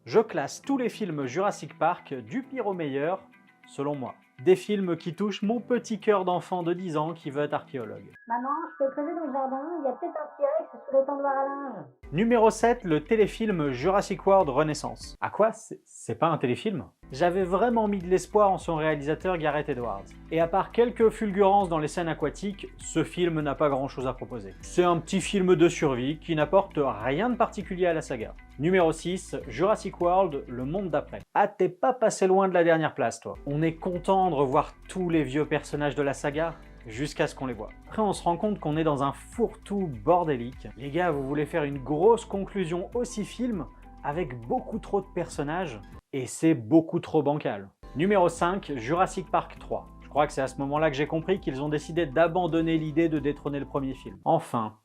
Je classe tous les films Jurassic Park du pire au meilleur, selon moi. Des films qui touchent mon petit cœur d'enfant de 10 ans qui veut être archéologue. Maman, je peux creuser dans le jardin, il y a peut-être un T-Rex sous les tendoirs à linge. Numéro 7, le téléfilm Jurassic World Renaissance. À quoi? C'est pas un téléfilm? J'avais vraiment mis de l'espoir en son réalisateur Gareth Edwards. Et à part quelques fulgurances dans les scènes aquatiques, ce film n'a pas grand chose à proposer. C'est un petit film de survie qui n'apporte rien de particulier à la saga. Numéro 6, Jurassic World, le monde d'après. Ah, t'es pas passé loin de la dernière place, toi. On est content de revoir tous les vieux personnages de la saga, jusqu'à ce qu'on les voit. Après, on se rend compte qu'on est dans un fourre-tout bordélique. Les gars, vous voulez faire une grosse conclusion aussi film, avec beaucoup trop de personnages, et c'est beaucoup trop bancal. Numéro 5, Jurassic Park 3. Je crois que c'est à ce moment-là que j'ai compris qu'ils ont décidé d'abandonner l'idée de détrôner le premier film. Enfin,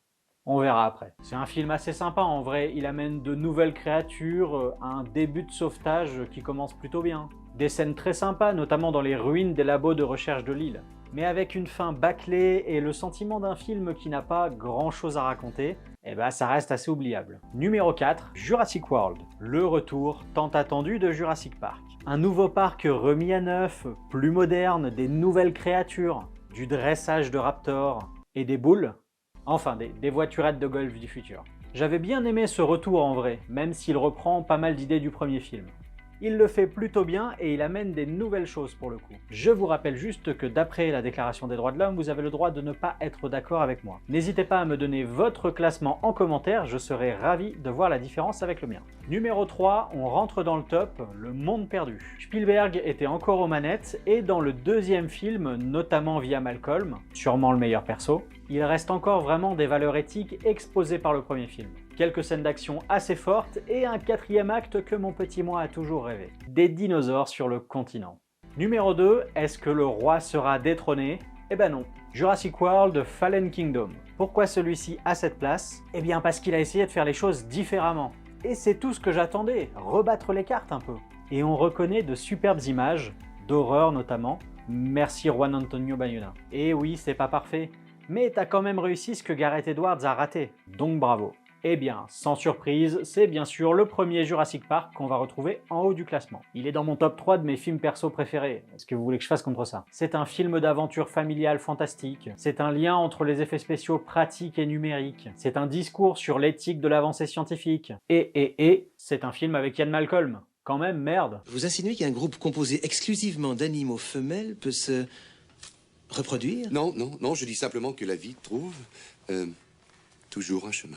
on verra après. C'est un film assez sympa en vrai, il amène de nouvelles créatures, un début de sauvetage qui commence plutôt bien. Des scènes très sympas, notamment dans les ruines des labos de recherche de l'île. Mais avec une fin bâclée et le sentiment d'un film qui n'a pas grand chose à raconter, eh ben ça reste assez oubliable. Numéro 4, Jurassic World, le retour tant attendu de Jurassic Park. Un nouveau parc remis à neuf, plus moderne, des nouvelles créatures, du dressage de raptors et des boules. Enfin, des voiturettes de golf du futur. J'avais bien aimé ce retour en vrai, même s'il reprend pas mal d'idées du premier film. Il le fait plutôt bien et il amène des nouvelles choses pour le coup. Je vous rappelle juste que d'après la Déclaration des droits de l'homme, vous avez le droit de ne pas être d'accord avec moi. N'hésitez pas à me donner votre classement en commentaire, je serai ravi de voir la différence avec le mien. Numéro 3, on rentre dans le top, Le Monde Perdu. Spielberg était encore aux manettes et dans le deuxième film, notamment via Malcolm, sûrement le meilleur perso, il reste encore vraiment des valeurs éthiques exposées par le premier film. Quelques scènes d'action assez fortes et un quatrième acte que mon petit moi a toujours rêvé. Des dinosaures sur le continent. Numéro 2, est-ce que le roi sera détrôné? Eh ben non. Jurassic World Fallen Kingdom. Pourquoi celui-ci a cette place? Eh bien parce qu'il a essayé de faire les choses différemment. Et c'est tout ce que j'attendais, rebattre les cartes un peu. Et on reconnaît de superbes images, d'horreur notamment. Merci Juan Antonio Bayona. Et oui, c'est pas parfait, mais t'as quand même réussi ce que Gareth Edwards a raté, donc bravo. Eh bien, sans surprise, c'est bien sûr le premier Jurassic Park qu'on va retrouver en haut du classement. Il est dans mon top 3 de mes films perso préférés. Est-ce que vous voulez que je fasse contre ça? C'est un film d'aventure familiale fantastique. C'est un lien entre les effets spéciaux pratiques et numériques. C'est un discours sur l'éthique de l'avancée scientifique. Et, c'est un film avec Ian Malcolm. Quand même, merde. Vous insinuez qu'un groupe composé exclusivement d'animaux femelles peut se reproduire? Non, non, non, je dis simplement que la vie trouve toujours un chemin.